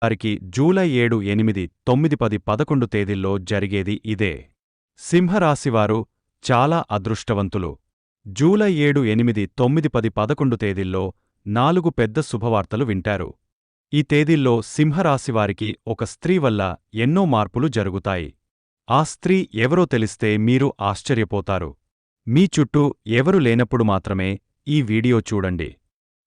వారికి జూలై 7, 8, 9, 10, 11 తేదీల్లో జరిగేది ఇదే. సింహరాశివారు చాలా అదృష్టవంతులు. జూలై 7, 8, 9, 10, 11 తేదీల్లో 4 పెద్ద శుభవార్తలు వింటారు. ఈ తేదీల్లో సింహరాశివారికి ఒక స్త్రీ వల్ల ఎన్నో మార్పులు జరుగుతాయి. ఆ స్త్రీ ఎవరో తెలిస్తే మీరు ఆశ్చర్యపోతారు. మీ చుట్టూ ఎవరు లేనప్పుడు మాత్రమే ఈ వీడియో చూడండి.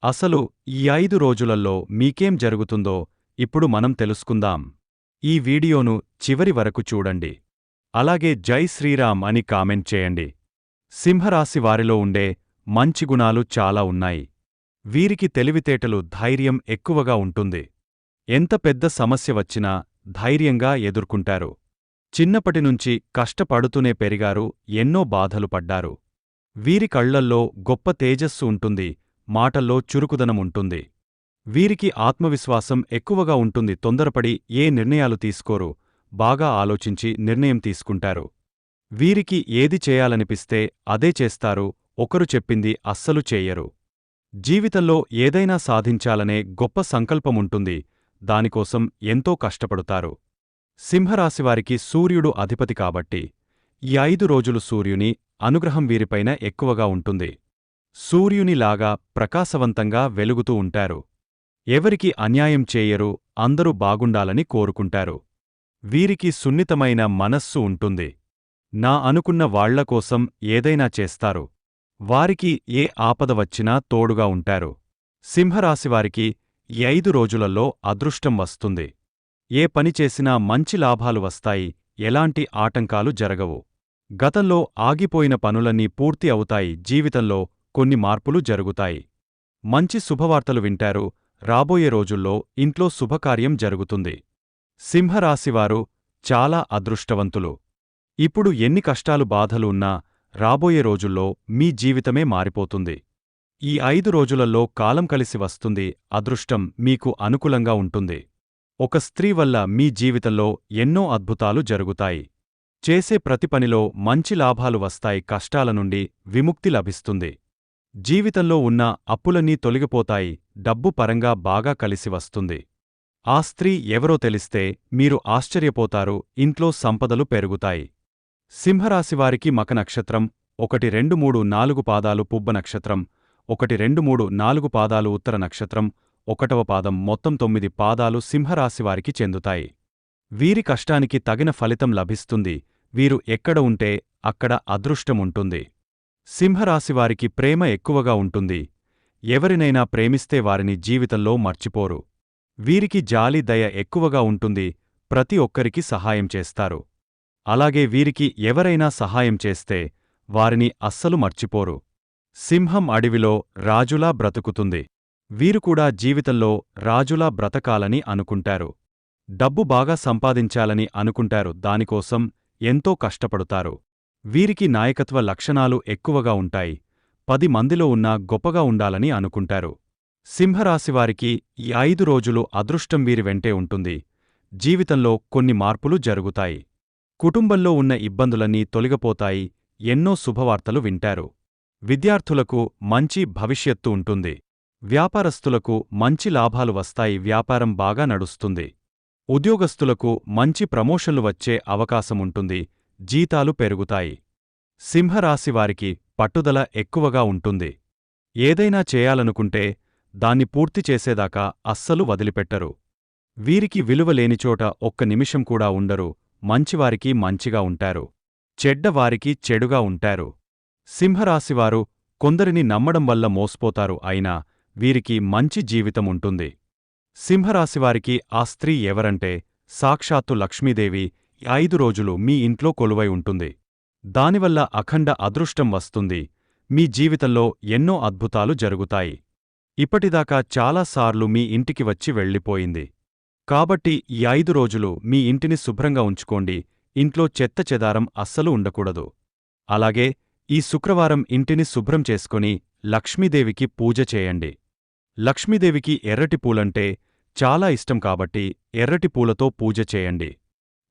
అసలు ఈ 5 రోజులలో మీకేం జరుగుతుందో ఇప్పుడు మనం తెలుసుకుందాం. ఈ వీడియోను చివరి వరకు చూడండి. అలాగే జై శ్రీరామ్ అని కామెంట్ చేయండి. సింహరాశి వారిలో ఉండే మంచి గుణాలు చాలా ఉన్నాయి. వీరికి తెలివితేటలు, ధైర్యం ఎక్కువగా ఉంటుంది. ఎంత పెద్ద సమస్య వచ్చినా ధైర్యంగా ఎదుర్కొంటారు. చిన్నప్పటినుంచి కష్టపడుతూనే పెరిగారు, ఎన్నో బాధలు పడ్డారు. వీరి కళ్లల్లో గొప్ప తేజస్సు ఉంటుంది, మాటల్లో చురుకుదనం ఉంటుంది. వీరికి ఆత్మవిశ్వాసం ఎక్కువగా ఉంటుంది. తొందరపడి ఏ నిర్ణయాలు తీసుకోరు, బాగా ఆలోచించి నిర్ణయం తీసుకుంటారు. వీరికి ఏది చేయాలనిపిస్తే అదే చేస్తారు, ఒకరు చెప్పింది అస్సలు చేయరు. జీవితంలో ఏదైనా సాధించాలనే గొప్ప సంకల్పముంటుంది, దానికోసం ఎంతో కష్టపడుతారు. సింహరాశివారికి సూర్యుడు అధిపతి కాబట్టి ఈ 5 రోజులు సూర్యుని అనుగ్రహం వీరిపైన ఎక్కువగా ఉంటుంది. సూర్యునిలాగా ప్రకాశవంతంగా వెలుగుతూ ఉంటారు. ఎవరికి అన్యాయం చేయరు, అందరూ బాగుండాలని కోరుకుంటారు. వీరికి సున్నితమైన మనస్సు ఉంటుంది. నా అనుకున్న వాళ్లకోసం ఏదైనా చేస్తారు. వారికి ఏ ఆపద వచ్చినా తోడుగా ఉంటారు. సింహరాశివారికి ఈ 5 రోజులలో అదృష్టం వస్తుంది. ఏ పని చేసినా మంచి లాభాలు వస్తాయి, ఎలాంటి ఆటంకాలు జరగవు. గతంలో ఆగిపోయిన పనులన్నీ పూర్తి అవుతాయి. జీవితంలో కొన్ని మార్పులు జరుగుతాయి. మంచి శుభవార్తలు వింటారు. రాబోయే రోజుల్లో ఇంట్లో శుభకార్యం జరుగుతుంది. సింహరాశివారు చాలా అదృష్టవంతులు. ఇప్పుడు ఎన్ని కష్టాలు, బాధలు ఉన్నా రాబోయే రోజుల్లో మీ జీవితమే మారిపోతుంది. ఈ 5 రోజులలో కాలం కలిసి వస్తుంది. అదృష్టం మీకు అనుకూలంగా ఉంటుంది. ఒక స్త్రీ వల్ల మీ జీవితంలో ఎన్నో అద్భుతాలు జరుగుతాయి. చేసే ప్రతి పనిలో మంచి లాభాలు వస్తాయి. కష్టాల నుండి విముక్తి లభిస్తుంది. జీవితంలో ఉన్న అప్పులన్నీ తొలగిపోతాయి. డబ్బు పరంగా బాగా కలిసి వస్తుంది. ఆ స్త్రీ ఎవరో తెలిస్తే మీరు ఆశ్చర్యపోతారు. ఇంట్లో సంపదలు పెరుగుతాయి. సింహరాశివారికి మఖ నక్షత్రం 1, 2, 3, 4 పాదాలు, పుబ్బ నక్షత్రం 1, 2, 3, 4 పాదాలు, ఉత్తర నక్షత్రం 1వ పాదం, మొత్తం 9 పాదాలు సింహరాశివారికి చెందుతాయి. వీరి కష్టానికి తగిన ఫలితం లభిస్తుంది. వీరు ఎక్కడ ఉంటే అక్కడ అదృష్టముంటుంది. సింహరాశివారికి ప్రేమ ఎక్కువగా ఉంటుంది. ఎవరినైనా ప్రేమిస్తే వారిని జీవితంలో మర్చిపోరు. వీరికి జాలి, దయ ఎక్కువగా ఉంటుంది. ప్రతి ఒక్కరికి సహాయం చేస్తారు. అలాగే వీరికి ఎవరైనా సహాయం చేస్తే వారిని అస్సలు మర్చిపోరు. సింహం అడవిలో రాజులా బ్రతుకుతుంది. వీరు కూడా జీవితంలో రాజులా బ్రతకాలని అనుకుంటారు. డబ్బు బాగా సంపాదించాలని అనుకుంటారు. దానికోసం ఎంతో కష్టపడుతారు. వీరికి నాయకత్వ లక్షణాలు ఎక్కువగా ఉంటాయి. 10 మందిలో ఉన్నా గొప్పగా ఉండాలని అనుకుంటారు. సింహరాశివారికి ఈ 5 రోజులు అదృష్టం వీరి వెంటే ఉంటుంది. జీవితంలో కొన్ని మార్పులు జరుగుతాయి. కుటుంబంలో ఉన్న ఇబ్బందులన్నీ తొలగిపోతాయి. ఎన్నో శుభవార్తలు వింటారు. విద్యార్థులకు మంచి భవిష్యత్తు ఉంటుంది. వ్యాపారస్తులకు మంచి లాభాలు వస్తాయి. వ్యాపారం బాగా నడుస్తుంది. ఉద్యోగస్తులకు మంచి ప్రమోషన్లు వచ్చే అవకాశముంటుంది. జీతాలు పెరుగుతాయి. సింహరాశివారికి పట్టుదల ఎక్కువగా ఉంటుంది. ఏదైనా చేయాలనుకుంటే దాన్ని పూర్తి చేసేదాకా అస్సలు వదిలిపెట్టరు. వీరికి విలువ లేనిచోట ఒక్క నిమిషం కూడా ఉండరు. మంచివారికి మంచిగా ఉంటారు, చెడ్డవారికి చెడుగా ఉంటారు. సింహరాశివారు కొందరిని నమ్మడం వల్ల మోసపోతారు. అయినా వీరికి మంచి జీవితముంటుంది. సింహరాశివారికి ఆ స్త్రీ ఎవరంటే సాక్షాత్తు లక్ష్మీదేవి 5 రోజులు మీ ఇంట్లో కొలువై ఉంటుంది. దానివల్ల అఖండ అదృష్టం వస్తుంది. మీ జీవితంలో ఎన్నో అద్భుతాలు జరుగుతాయి. ఇప్పటిదాకా చాలాసార్లు మీ ఇంటికి వచ్చి వెళ్ళిపోయింది. కాబట్టి ఈ 5 రోజులు మీ ఇంటిని శుభ్రంగా ఉంచుకోండి. ఇంట్లో చెత్త చెదారం అస్సలు ఉండకూడదు. అలాగే ఈ శుక్రవారం ఇంటిని శుభ్రం చేసుకుని లక్ష్మీదేవికి పూజ చేయండి. లక్ష్మీదేవికి ఎర్రటి పూలంటే చాలా ఇష్టం కాబట్టి ఎర్రటి పూలతో పూజ చేయండి.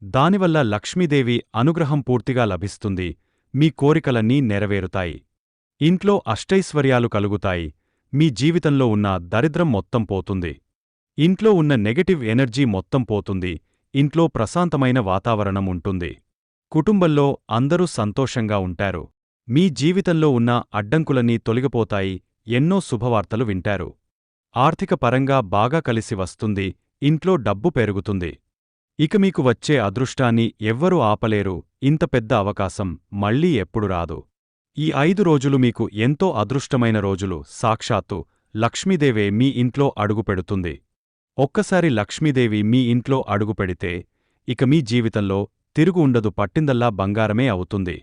దానివల్ల లక్ష్మీదేవి అనుగ్రహం పూర్తిగా లభిస్తుంది. మీ కోరికలన్నీ నెరవేరుతాయి. ఇంట్లో అష్టైశ్వర్యాలు కలుగుతాయి. మీ జీవితంలో ఉన్న దరిద్రం మొత్తం పోతుంది. ఇంట్లో ఉన్న నెగటివ్ ఎనర్జీ మొత్తం పోతుంది, ఇంట్లో ప్రశాంతమైన వాతావరణం ఉంటుంది. కుటుంబంలో అందరూ సంతోషంగా ఉంటారు. మీ జీవితంలో ఉన్న అడ్డంకులన్నీ తొలగిపోతాయి, ఎన్నో శుభవార్తలు వింటారు. ఆర్థిక పరంగా బాగా కలిసి వస్తుంది, ఇంట్లో డబ్బు పెరుగుతుంది. ఇక మీకు వచ్చే అదృష్టాన్ని ఎవ్వరూ ఆపలేరు, ఇంత పెద్ద అవకాశం మళ్ళీ ఎప్పుడు రాదు. ఈ 5 రోజులు మీకు ఎంతో అదృష్టమైన రోజులు. సాక్షాత్తు లక్ష్మీదేవే మీ ఇంట్లో అడుగుపెడుతుంది. ఒక్కసారి లక్ష్మీదేవి మీ ఇంట్లో అడుగుపెడితే ఇక మీ జీవితంలో తిరుగు ఉండదు, పట్టిందల్లా బంగారమే అవుతుంది.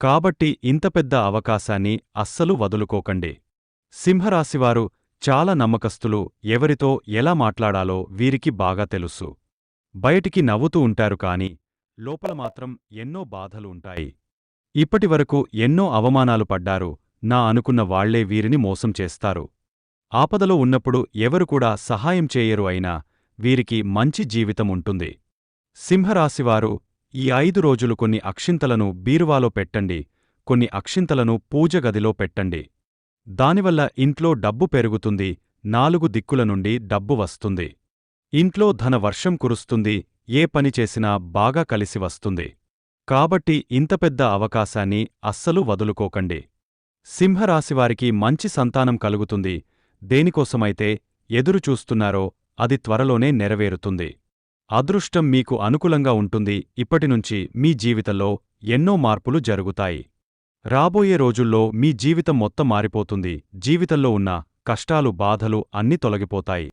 కాబట్టి ఇంత పెద్ద అవకాశాన్ని అస్సలు వదులుకోకండి. సింహరాశివారు చాలా నమ్మకస్తులు, ఎవరితో ఎలా మాట్లాడాలో వీరికి బాగా తెలుసు. బయటికి నవ్వుతూ ఉంటారు కాని లోపల మాత్రం ఎన్నో బాధలు ఉంటాయి. ఇప్పటివరకు ఎన్నో అవమానాలు పడ్డారు, నా అనుకున్న వాళ్లే వీరిని మోసం చేస్తారు. ఆపదలో ఉన్నప్పుడు ఎవరు కూడా సహాయం చేయరు, అయినా వీరికి మంచి జీవితం ఉంటుంది. సింహరాశివారు ఈ 5 రోజులు కొన్ని అక్షింతలను బీరువాలో పెట్టండి, కొన్ని అక్షింతలను పూజగదిలో పెట్టండి. దానివల్ల ఇంట్లో డబ్బు పెరుగుతుంది, 4 దిక్కుల నుండి డబ్బు వస్తుంది. ఇంట్లో ధన వర్షం కురుస్తుంది, ఏ పని చేసినా బాగా కలిసి వస్తుంది. కాబట్టి ఇంత పెద్ద అవకాశాన్ని అస్సలు వదులుకోకండి. సింహరాశివారికి మంచి సంతానం కలుగుతుంది. దేనికోసమైతే ఎదురుచూస్తున్నారో అది త్వరలోనే నెరవేరుతుంది. అదృష్టం మీకు అనుకూలంగా ఉంటుంది. ఇప్పటినుంచి మీ జీవితంలో ఎన్నో మార్పులు జరుగుతాయి. రాబోయే రోజుల్లో మీ జీవితం మొత్తం మారిపోతుంది. జీవితంలో ఉన్న కష్టాలు, బాధలు అన్నీ తొలగిపోతాయి.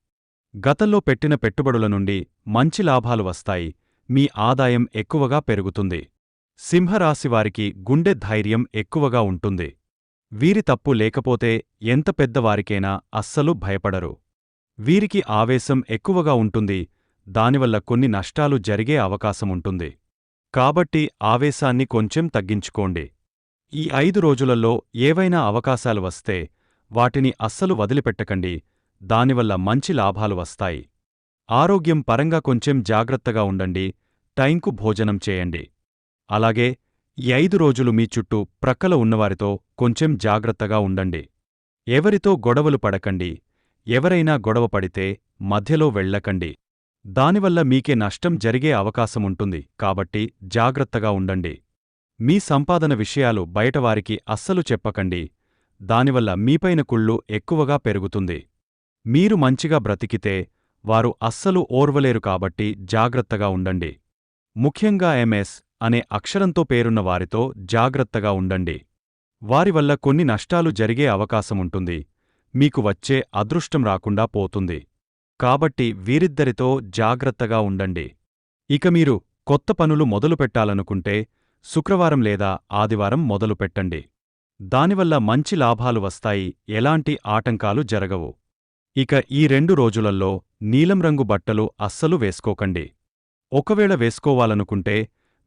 గతంలో పెట్టిన పెట్టుబడుల నుండి మంచి లాభాలు వస్తాయి, మీ ఆదాయం ఎక్కువగా పెరుగుతుంది. సింహరాశివారికి గుండె ధైర్యం ఎక్కువగా ఉంటుంది. వీరి తప్పు లేకపోతే ఎంత పెద్దవారికైనా అస్సలు భయపడరు. వీరికి ఆవేశం ఎక్కువగా ఉంటుంది, దానివల్ల కొన్ని నష్టాలు జరిగే అవకాశముంటుంది. కాబట్టి ఆవేశాన్ని కొంచెం తగ్గించుకోండి. ఈ 5 రోజులలో ఏవైనా అవకాశాలు వస్తే వాటిని అస్సలు వదిలిపెట్టకండి, దానివల్ల మంచి లాభాలు వస్తాయి. ఆరోగ్యం పరంగా కొంచెం జాగ్రత్తగా ఉండండి, టైంకు భోజనం చేయండి. అలాగే ఈ 5 రోజులు మీ చుట్టూ ప్రక్కల ఉన్నవారితో కొంచెం జాగ్రత్తగా ఉండండి. ఎవరితో గొడవలు పడకండి, ఎవరైనా గొడవ పడితే మధ్యలో వెళ్ళకండి. దానివల్ల మీకే నష్టం జరిగే అవకాశముంటుంది, కాబట్టి జాగ్రత్తగా ఉండండి. మీ సంపాదన విషయాలు బయటవారికి అస్సలు చెప్పకండి, దానివల్ల మీపైన కుళ్ళు ఎక్కువగా పెరుగుతుంది. మీరు మంచిగా బ్రతికితే వారు అస్సలు ఓర్వలేరు, కాబట్టి జాగ్రత్తగా ఉండండి. ముఖ్యంగా MS అనే అక్షరంతో పేరున్న వారితో జాగ్రత్తగా ఉండండి. వారివల్ల కొన్ని నష్టాలు జరిగే అవకాశముంటుంది, మీకు వచ్చే అదృష్టం రాకుండా పోతుంది. కాబట్టి వీరిద్దరితో జాగ్రత్తగా ఉండండి. ఇక మీరు కొత్త పనులు మొదలుపెట్టాలనుకుంటే శుక్రవారం లేదా ఆదివారం మొదలుపెట్టండి. దానివల్ల మంచి లాభాలు వస్తాయి, ఎలాంటి ఆటంకాలు జరగవు. ఇక ఈ 2 రోజులల్లో నీలం రంగు బట్టలు అస్సలు వేసుకోకండి. ఒకవేళ వేసుకోవాలనుకుంటే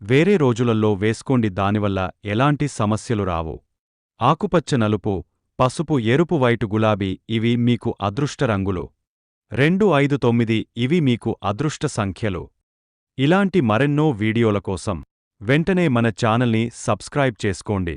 వేరే రోజులల్లో వేసుకోండి, దానివల్ల ఎలాంటి సమస్యలు రావు. ఆకుపచ్చ, నలుపు, పసుపు, ఎరుపు, వైటు, గులాబీ ఇవి మీకు అదృష్ట రంగులు. 2, 5, 9 ఇవి మీకు అదృష్ట సంఖ్యలు. ఇలాంటి మరెన్నో వీడియోల కోసం వెంటనే మన ఛానల్ని సబ్స్క్రైబ్ చేసుకోండి.